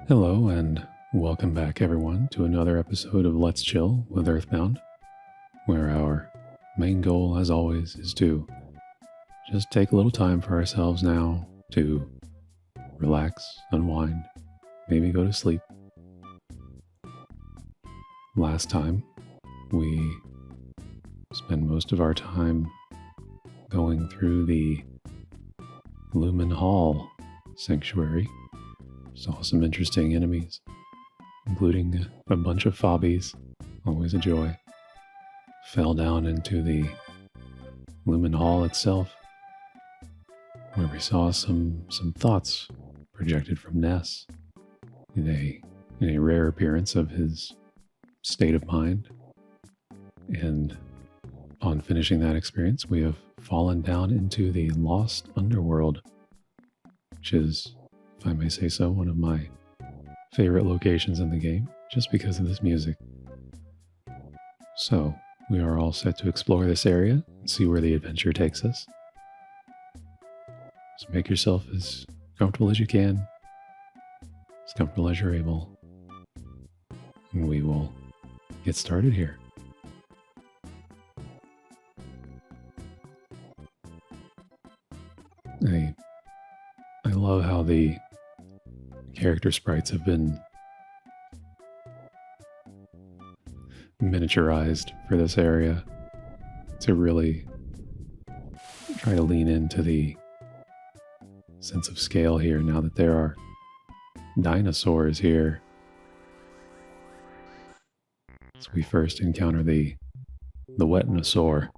Hello and welcome back everyone to another episode of Let's Chill with EarthBound, where our main goal as always is to just take a little time for ourselves now to relax, unwind, maybe go to sleep. Last time we spent most of our time going through the Lumen Hall Sanctuary. Saw some interesting enemies, including a bunch of fobbies, always a joy. Fell down into the Lumen Hall itself, where we saw some thoughts projected from Ness in a rare appearance of his state of mind. And on finishing that experience, we have fallen down into the Lost Underworld, which is, if I may say so, one of my favorite locations in the game, just because of this music. So, we are all set to explore this area and see where the adventure takes us. So make yourself as comfortable as you can, as comfortable as you're able, and we will get started here. I love how the character sprites have been miniaturized for this area to really try to lean into the sense of scale here now that there are dinosaurs here. So we first encounter the wetnosaur,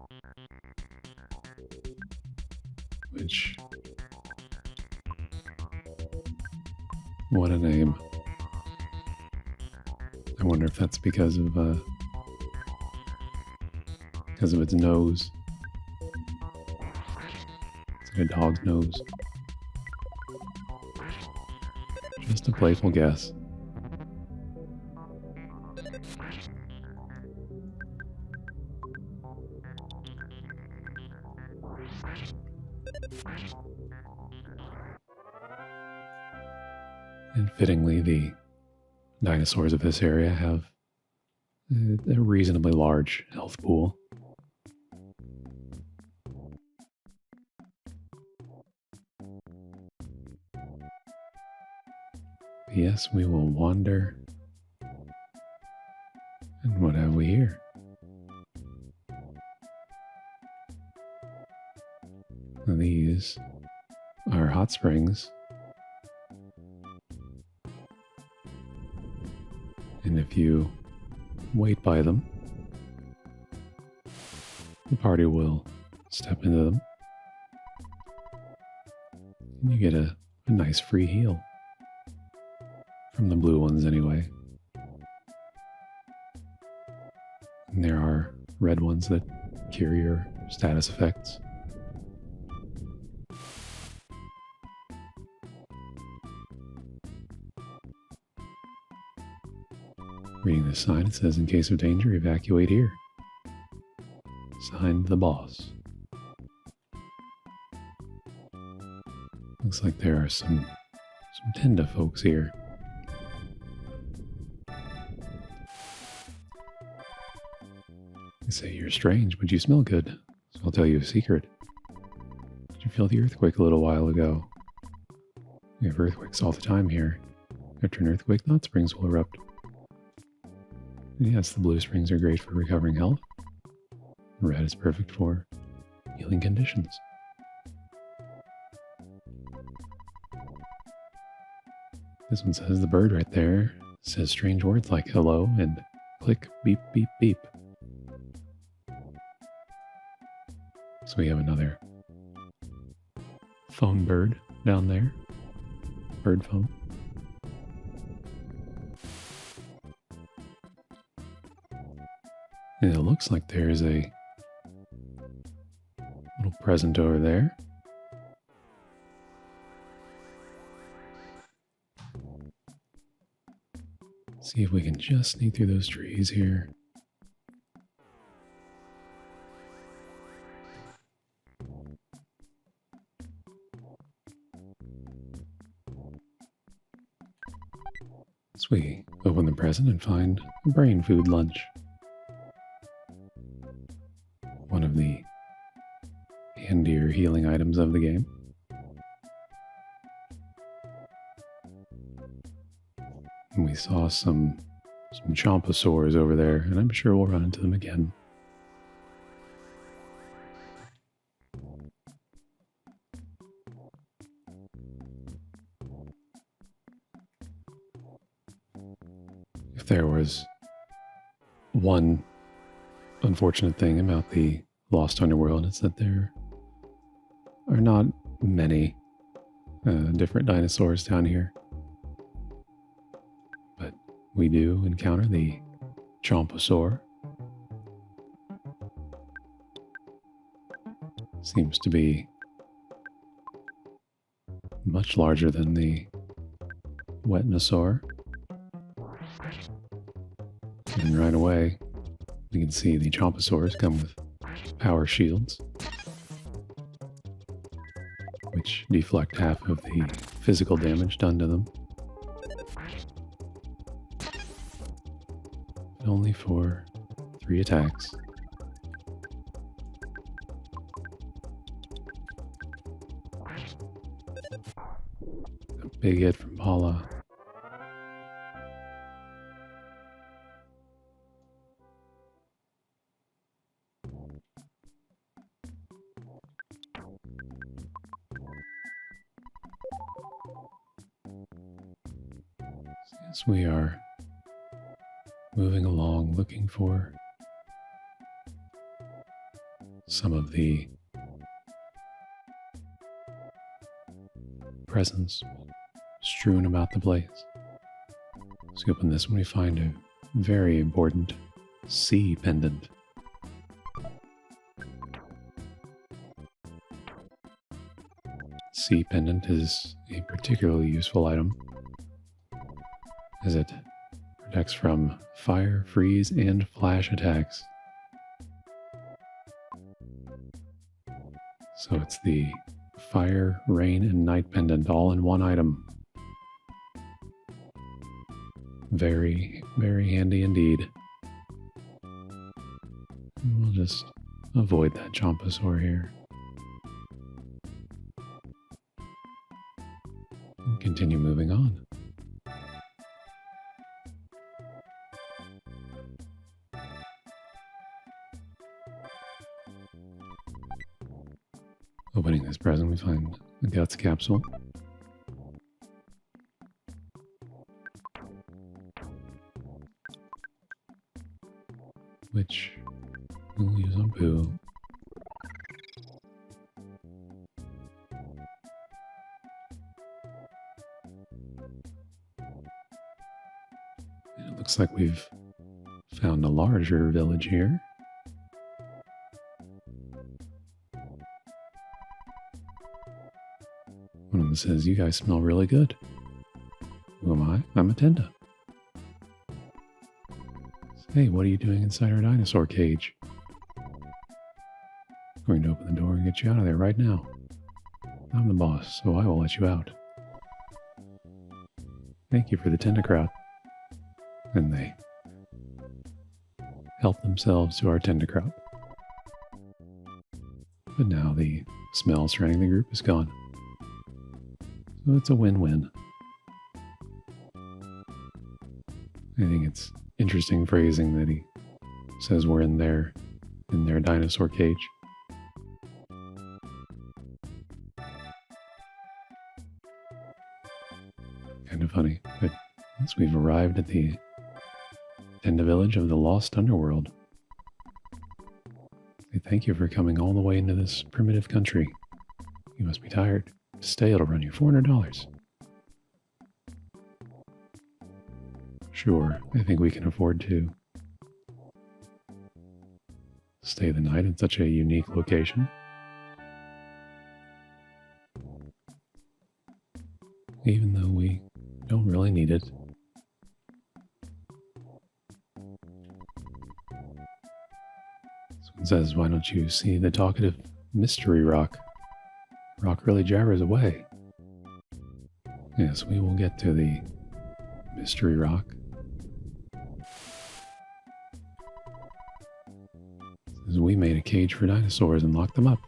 which, what a name. I wonder if that's because of its nose. It's like a dog's nose. Just a playful guess. And fittingly, the dinosaurs of this area have a reasonably large health pool. Yes, we will wander. And what have we here? These are hot springs. And if you wait by them, the party will step into them. And you get a nice free heal. From the blue ones anyway. And there are red ones that cure your status effects. Reading this sign, it says, in case of danger, evacuate here. Signed, the boss. Looks like there are some tenda folks here. They say you're strange, but you smell good. So I'll tell you a secret. Did you feel the earthquake a little while ago? We have earthquakes all the time here. After an earthquake, the hot springs will erupt. Yes, the blue springs are great for recovering health. Red is perfect for healing conditions. This one says the bird right there says strange words like hello and click, beep, beep, beep. So we have another phone bird down there. Bird phone. And it looks like there's a little present over there. See if we can just sneak through those trees here. As we open the present and find a brain food lunch. One of the handier healing items of the game. And we saw some chomposaurs over there, and I'm sure we'll run into them again. If there was one unfortunate thing about the Lost Underworld, it's that there are not many different dinosaurs down here. But we do encounter the chomposaur. Seems to be much larger than the wetnosaur. And right away, you can see the chomposaurs come with power shields, which deflect half of the physical damage done to them. But only for 3 attacks. A big hit from Paula. As we are moving along looking for some of the presents strewn about the place. As we open this one, we find a very important sea pendant. Sea pendant is a particularly useful item, as it protects from fire, freeze, and flash attacks. So it's the fire, rain, and night pendant all in one item. Very, very handy indeed. And we'll just avoid that chomposaur here. And continue moving on. Opening this present, we find the Guts capsule. Which we'll use on Pooh. And it looks like we've found a larger village here. One of them says, "You guys smell really good." Who am I? I'm a Tenda. Hey, what are you doing inside our dinosaur cage? I'm going to open the door and get you out of there right now. I'm the boss, so I will let you out. Thank you for the Tendacraut. And they help themselves to our Tendacraut. But now the smell surrounding the group is gone. So it's a win-win. I think it's interesting phrasing that he says we're in their dinosaur cage. Kind of funny, but once we've arrived at the Tenda village of the Lost Underworld, I thank you for coming all the way into this primitive country. You must be tired. To stay, it'll run you $400. Sure, I think we can afford to. stay the night in such a unique location. Even though we don't really need it. Someone says, why don't you see the talkative mystery rock? Rock really jabbers away. Yes, we will get to the mystery rock. Says we made a cage for dinosaurs and locked them up.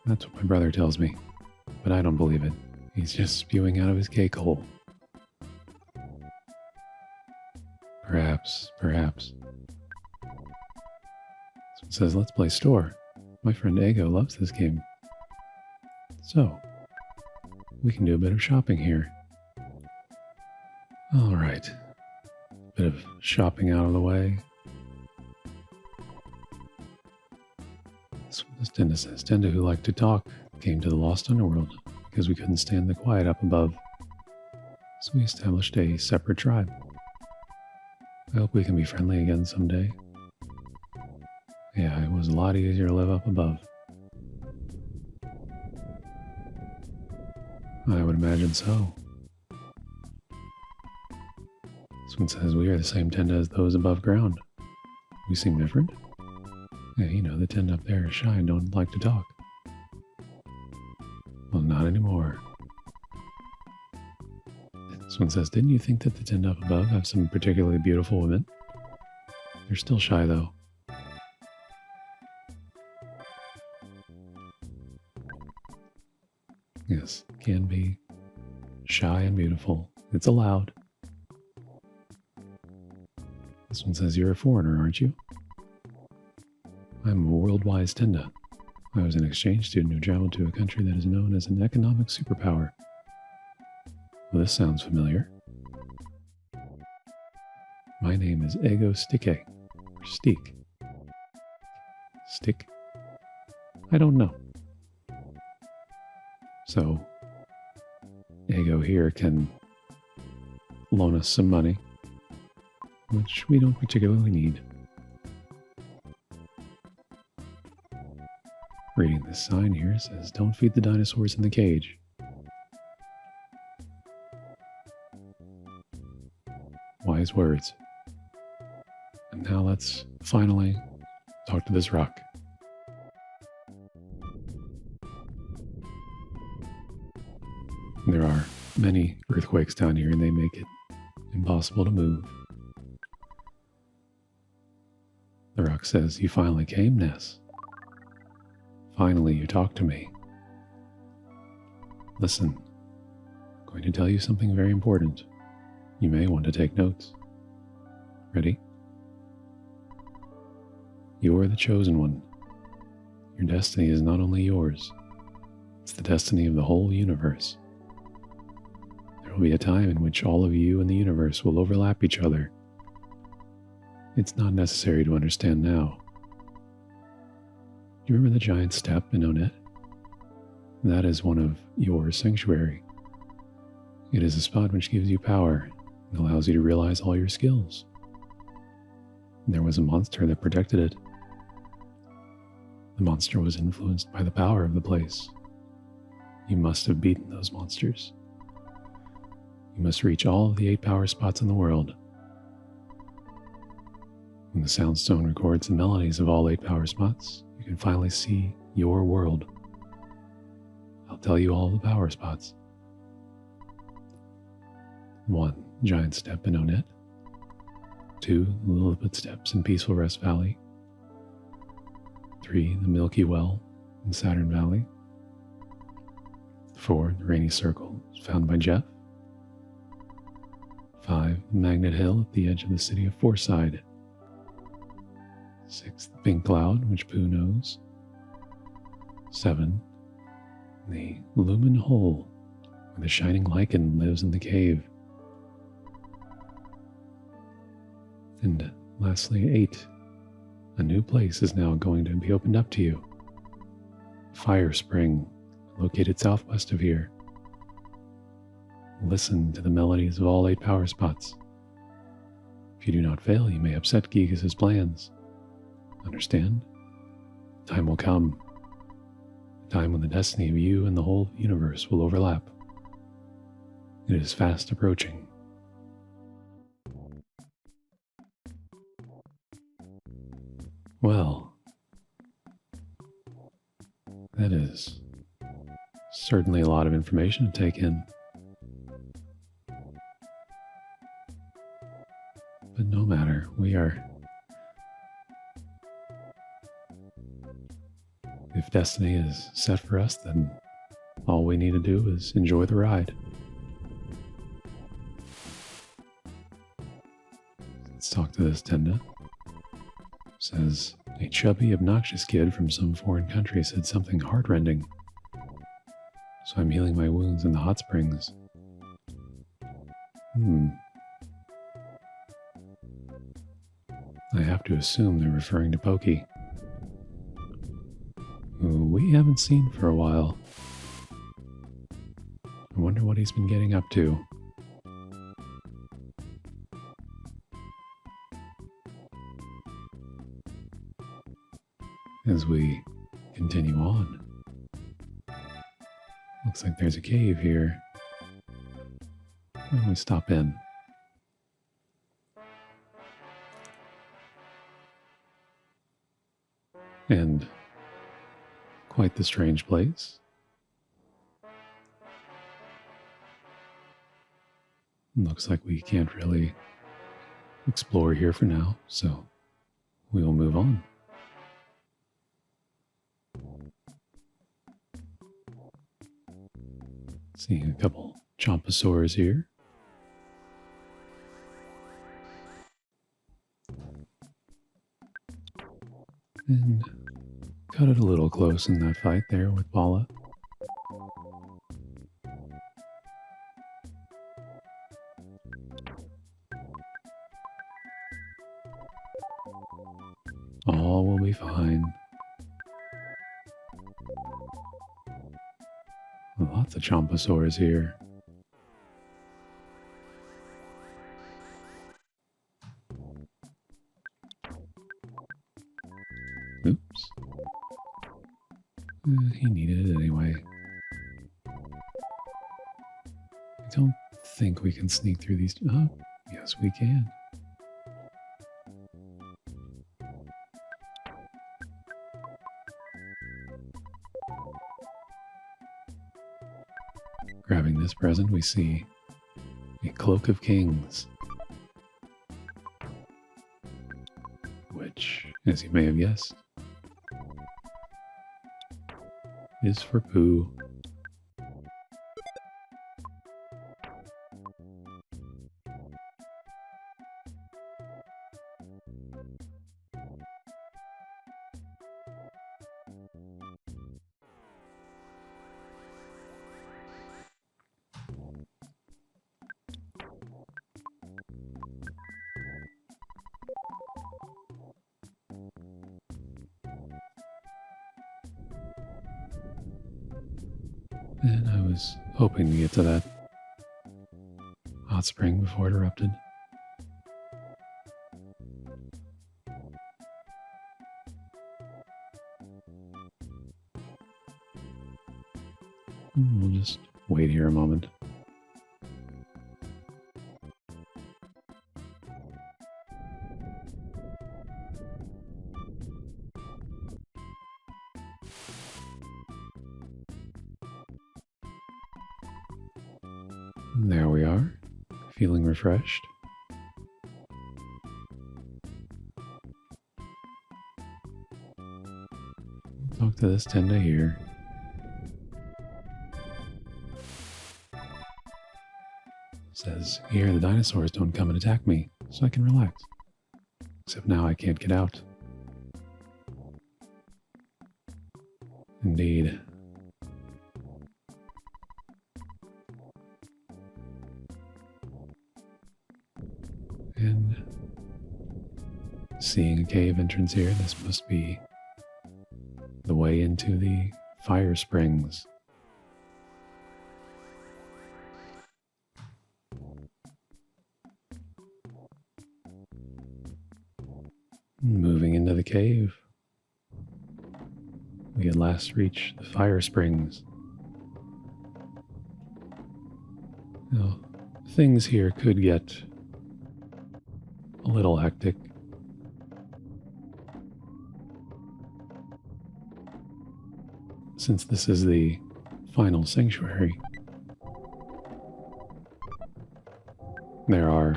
That's what my brother tells me, but I don't believe it. He's just spewing out of his cake hole. Perhaps. Someone says, let's play store. My friend Ego loves this game. So, we can do a bit of shopping here. Alright. Bit of shopping out of the way. This Tenda says, Tenda, who liked to talk, came to the Lost Underworld because we couldn't stand the quiet up above. So we established a separate tribe. I hope we can be friendly again someday. Yeah, it was a lot easier to live up above. I would imagine so. This one says, we are the same Tenda as those above ground. We seem different. Yeah, you know, the Tenda up there is shy and don't like to talk. Well, not anymore. This one says, didn't you think that the Tenda up above have some particularly beautiful women? They're still shy, though. Yes, can be shy and beautiful. It's allowed. This one says, you're a foreigner, aren't you? I'm a world-wise Tenda. I was an exchange student who traveled to a country that is known as an economic superpower. Well, this sounds familiar. My name is Ego Stike, or Steak. Stick? I don't know. So, Ego here can loan us some money, which we don't particularly need. Reading this sign here, it says, don't feed the dinosaurs in the cage. Wise words. And now let's finally talk to this rock. There are many earthquakes down here and they make it impossible to move. The rock says, you finally came, Ness. Finally, you talked to me. Listen, I'm going to tell you something very important. You may want to take notes. Ready? You are the chosen one. Your destiny is not only yours, it's the destiny of the whole universe. There will be a time in which all of you and the universe will overlap each other. It's not necessary to understand now. Do you remember the giant step in Onet? That is one of your sanctuary. It is a spot which gives you power and allows you to realize all your skills. There was a monster that protected it. The monster was influenced by the power of the place. You must have beaten those monsters. You must reach all of the 8 power spots in the world. When the Soundstone records the melodies of all 8 power spots, you can finally see your world. I'll tell you all the power spots. 1. Giant Step in Onet. 2. The Lilliput Steps in Peaceful Rest Valley. 3. The Milky Well in Saturn Valley. 4. The Rainy Circle, found by Jeff. 5. The Magnet Hill at the edge of the city of Fourside. 6. The Pink Cloud, which Pooh knows. 7. The Lumen Hole, where the Shining Lichen lives in the cave. And lastly, 8. A new place is now going to be opened up to you. Fire Spring, located southwest of here. Listen to the melodies of all 8 power spots. If you do not fail, you may upset Gigas' plans. Understand? Time will come. A time when the destiny of you and the whole universe will overlap. It is fast approaching. Well, that is certainly a lot of information to take in. But no matter, if destiny is set for us, then all we need to do is enjoy the ride. Let's talk to this Tenda. Says, a chubby, obnoxious kid from some foreign country said something heartrending. So I'm healing my wounds in the hot springs. I have to assume they're referring to Pokey, who we haven't seen for a while. I wonder what he's been getting up to. As we continue on, looks like there's a cave here. Why don't we stop in? And quite the strange place. Looks like we can't really explore here for now, so we will move on. Seeing a couple chomposaurs here. And cut it a little close in that fight there with Paula. All will be fine. Lots of chomposaurs here. Oops. He needed it anyway. I don't think we can sneak through these. Oh, yes, we can. Grabbing this present, we see a Cloak of Kings, which, as you may have guessed, is for Pooh. And I was hoping to get to that hot spring before it erupted. We'll just wait here a moment. There we are, feeling refreshed. Talk to this Tenda here. Says, here the dinosaurs don't come and attack me, so I can relax. Except now I can't get out. Indeed. And seeing a cave entrance here, this must be the way into the fire springs. Moving into the cave. we at last reach the fire springs. Now, things here could get a little hectic. Since this is the final sanctuary, there are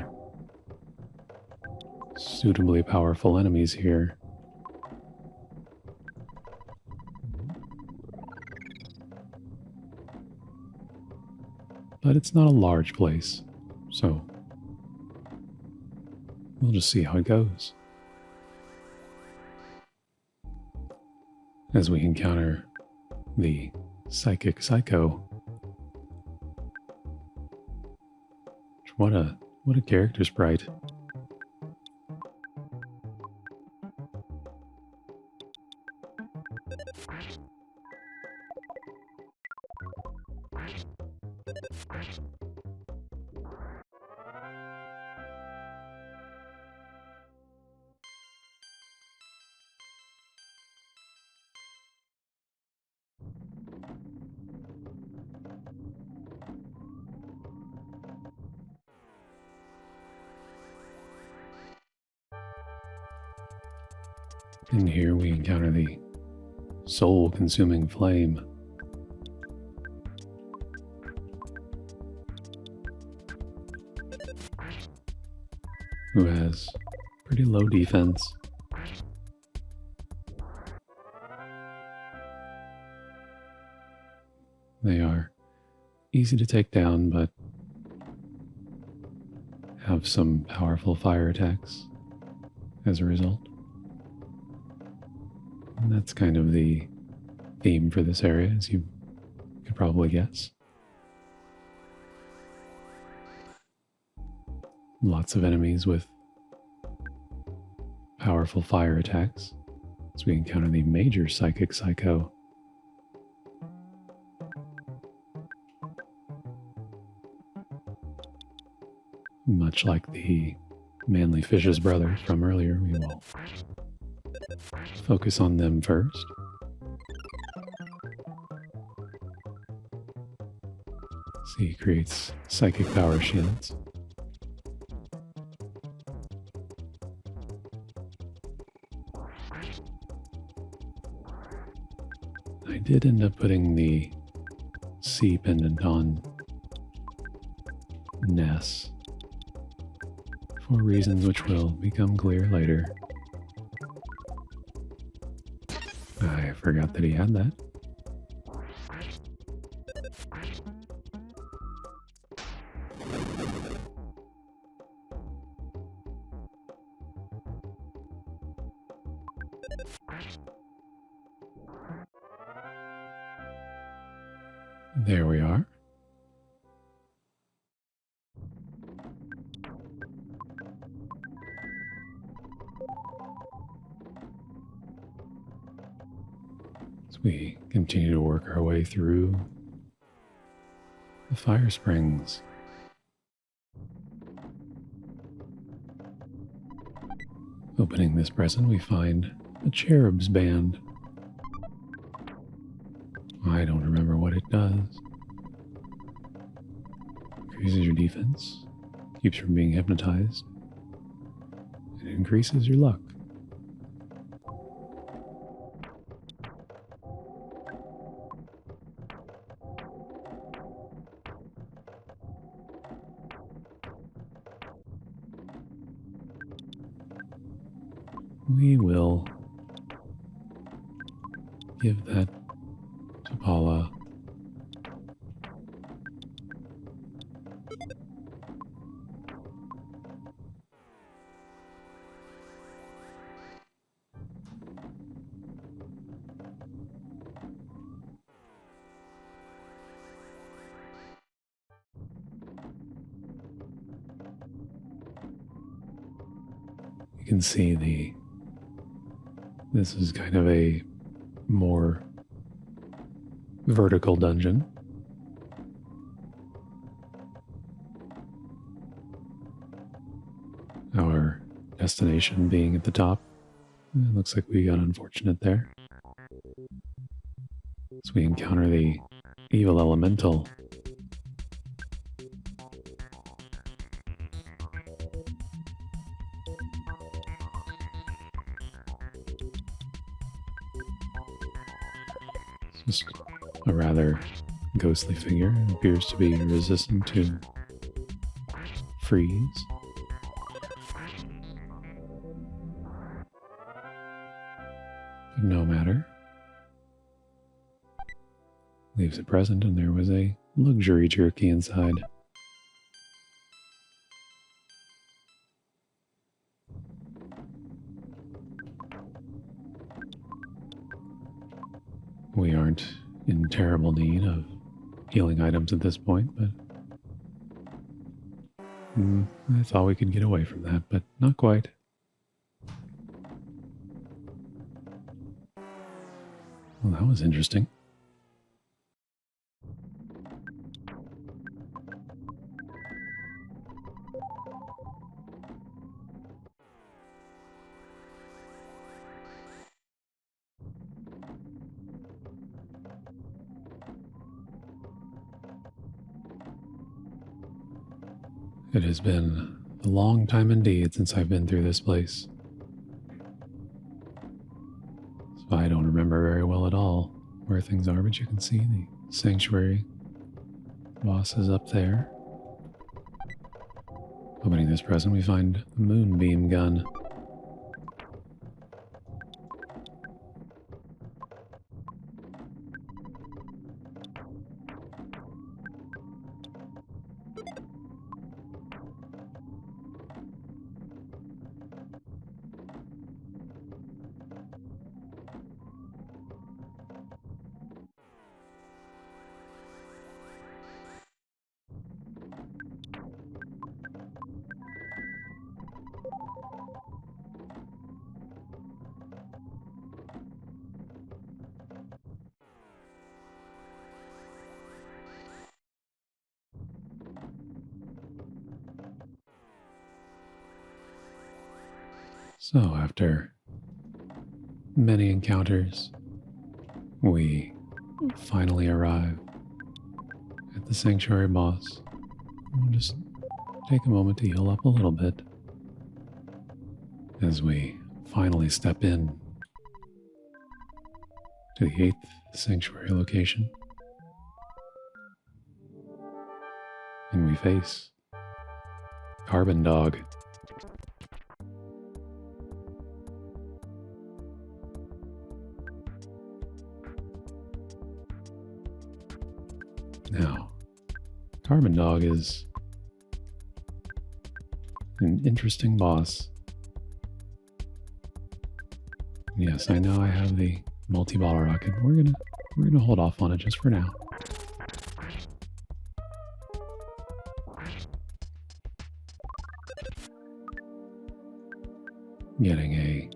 suitably powerful enemies here. But it's not a large place, so we'll just see how it goes. As we encounter the Psychic Psycho. What a character sprite. And here we encounter the soul-consuming flame. Who has pretty low defense. They are easy to take down, but have some powerful fire attacks as a result. And that's kind of the theme for this area, as you could probably guess. Lots of enemies with powerful fire attacks, as we encounter the major Psychic Psycho. Much like the manly fish's brother from earlier, we will focus on them first. See, he creates psychic power shields. I did end up putting the C pendant on Ness for reasons which will become clear later. I forgot that he had that. There we are. As we continue to work our way through the fire springs. Opening this present, we find a cherub's band. I don't remember what it does. Increases your defense, keeps you from being hypnotized, and it increases your luck. We will give that to Paula. You can see this is kind of a more vertical dungeon. Our destination being at the top. It looks like we got unfortunate there. as we encounter the evil elemental. It's just a rather ghostly figure. It appears to be resistant to freeze. But no matter. Leaves it present, and there was a luxury jerky inside. We aren't in terrible need of healing items at this point, but I thought we could get away from that, but not quite. Well, that was interesting. It has been a long time indeed since I've been through this place. So I don't remember very well at all where things are, but you can see the sanctuary boss is up there. Opening this present, we find a moonbeam gun. So after many encounters, we finally arrive at the sanctuary boss. We'll just take a moment to heal up a little bit as we finally step in to the 8th sanctuary location. And we face Carbon Dog. Now, Carbon Dog is an interesting boss. Yes, I know I have the multi-ball rocket. We're gonna hold off on it just for now. Getting a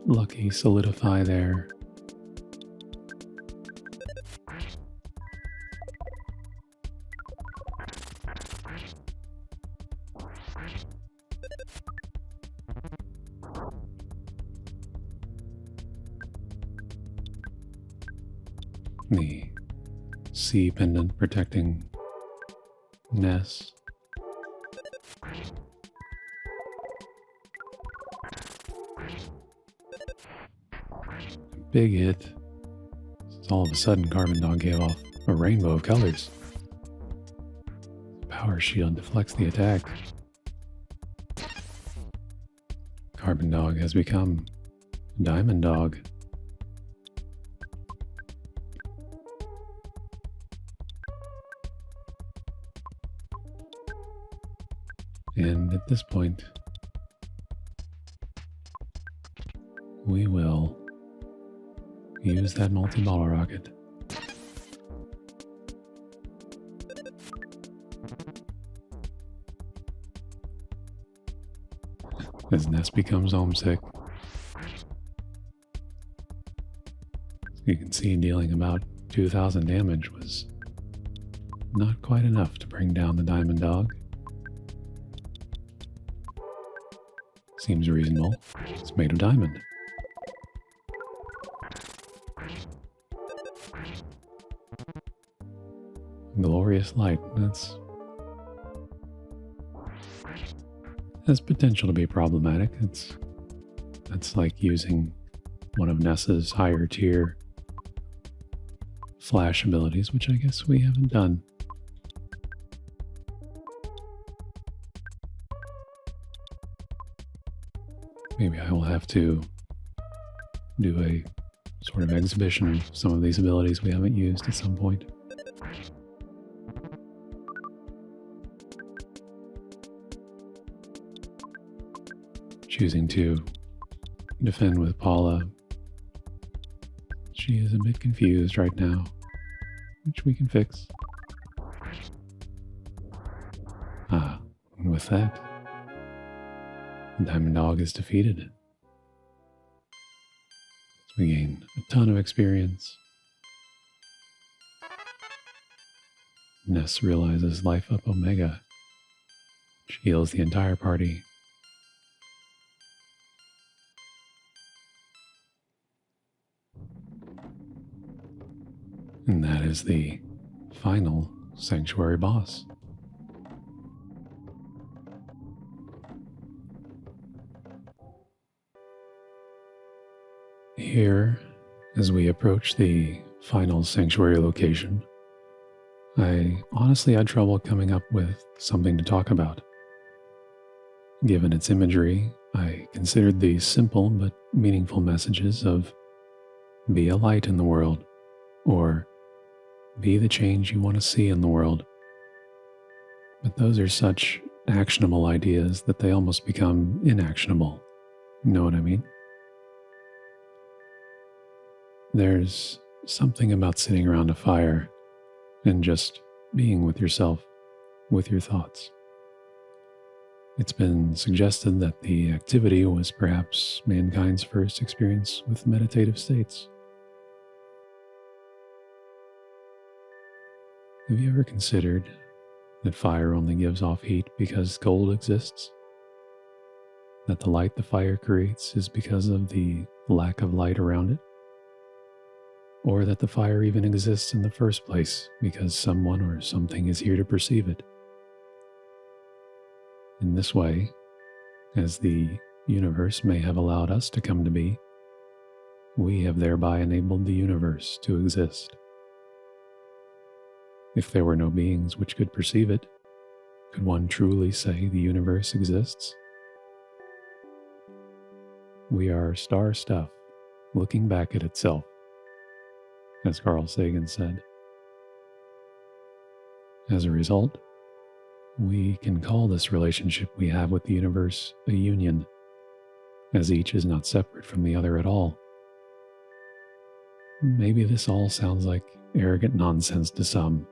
lucky solidify there. The sea pendant protecting Ness. Big hit. All of a sudden, Carbon Dog gave off a rainbow of colors. Power shield deflects the attack. Carbon Dog has become Diamond Dog. And at this point, we will use that multi-ball rocket. As Ness becomes homesick, you can see dealing about 2,000 damage was not quite enough to bring down the Diamond Dog. Seems reasonable. It's made of diamond. glorious light. Has potential to be problematic. That's like using one of Ness's higher tier flash abilities, which I guess we haven't done. Maybe I will have to do a sort of exhibition of some of these abilities we haven't used at some point. Choosing to defend with Paula. She is a bit confused right now, which we can fix. And with that, the Diamond Dog is defeated. We gain a ton of experience. Ness realizes life up Omega. She heals the entire party. And that is the final Sanctuary boss. Here, as we approach the final Sanctuary location, I honestly had trouble coming up with something to talk about. Given its imagery, I considered the simple but meaningful messages of be a light in the world, or be the change you want to see in the world. But those are such actionable ideas that they almost become inactionable. You know what I mean? There's something about sitting around a fire and just being with yourself, with your thoughts. It's been suggested that the activity was perhaps mankind's first experience with meditative states. Have you ever considered that fire only gives off heat because cold exists? That the light the fire creates is because of the lack of light around it? Or that the fire even exists in the first place because someone or something is here to perceive it? In this way, as the universe may have allowed us to come to be, we have thereby enabled the universe to exist. If there were no beings which could perceive it, could one truly say the universe exists? We are star stuff looking back at itself, as Carl Sagan said. As a result, we can call this relationship we have with the universe a union, as each is not separate from the other at all. Maybe this all sounds like arrogant nonsense to some,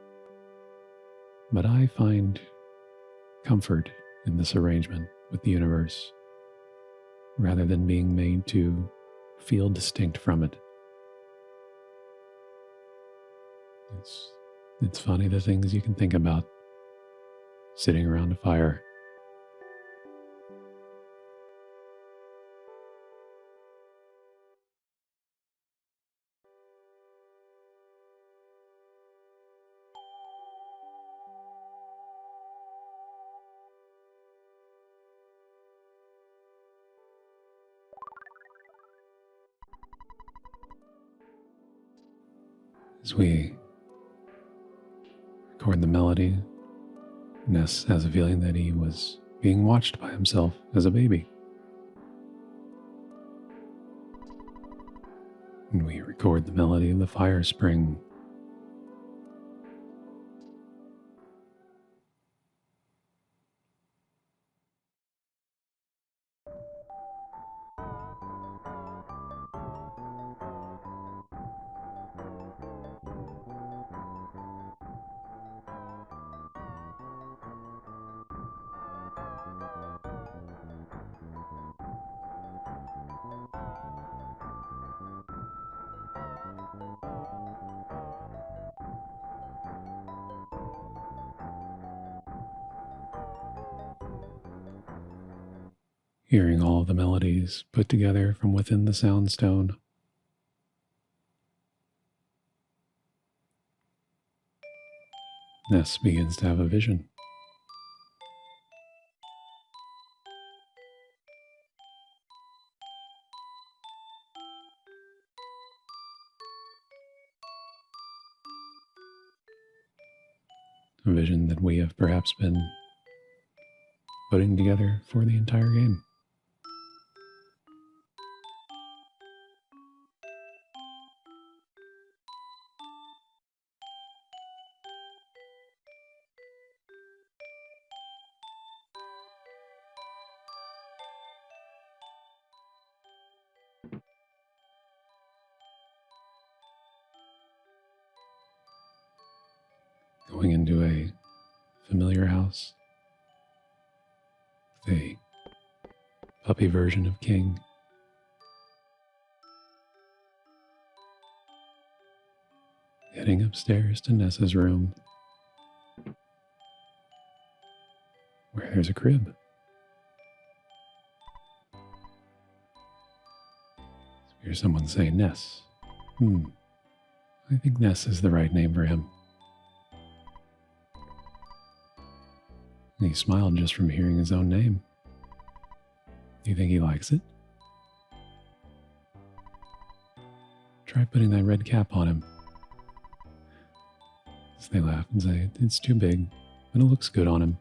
but I find comfort in this arrangement with the universe, rather than being made to feel distinct from it. It's funny the things you can think about sitting around a fire. As we record the melody, Ness has a feeling that he was being watched by himself as a baby. And we record the melody of the fire spring. Hearing all the melodies put together from within the soundstone. Ness begins to have a vision. A vision that we have perhaps been putting together for the entire game. Going into a familiar house with a puppy version of King. Heading upstairs to Ness's room, where there's a crib. So hear someone say Ness. I think Ness is the right name for him. And he smiled just from hearing his own name. Do you think he likes it? Try putting that red cap on him. So they laugh and say, it's too big, but it looks good on him.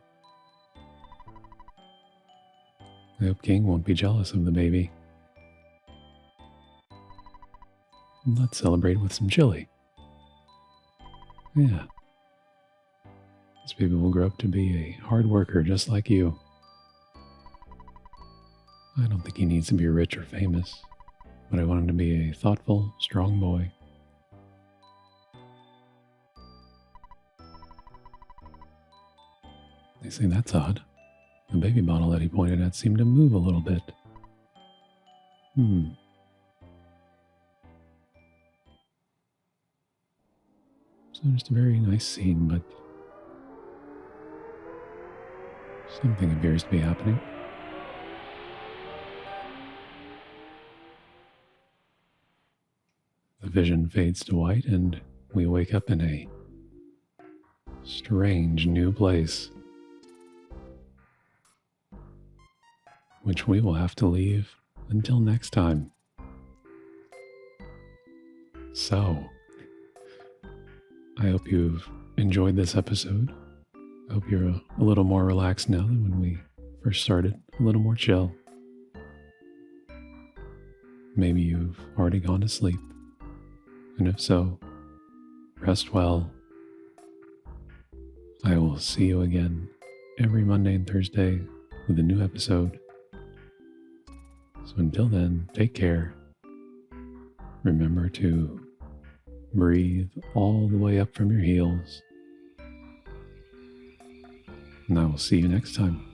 I hope King won't be jealous of the baby. Let's celebrate with some chili. Yeah. These people will grow up to be a hard worker just like you. I don't think he needs to be rich or famous, but I want him to be a thoughtful, strong boy. They say that's odd. The baby bottle that he pointed at seemed to move a little bit. So just a very nice scene, but something appears to be happening. The vision fades to white and we wake up in a strange new place, which we will have to leave until next time. So, I hope you've enjoyed this episode. I hope you're a little more relaxed now than when we first started, a little more chill. Maybe you've already gone to sleep, and if so, rest well. I will see you again every Monday and Thursday with a new episode. So until then, take care. Remember to breathe all the way up from your heels. And I will see you next time.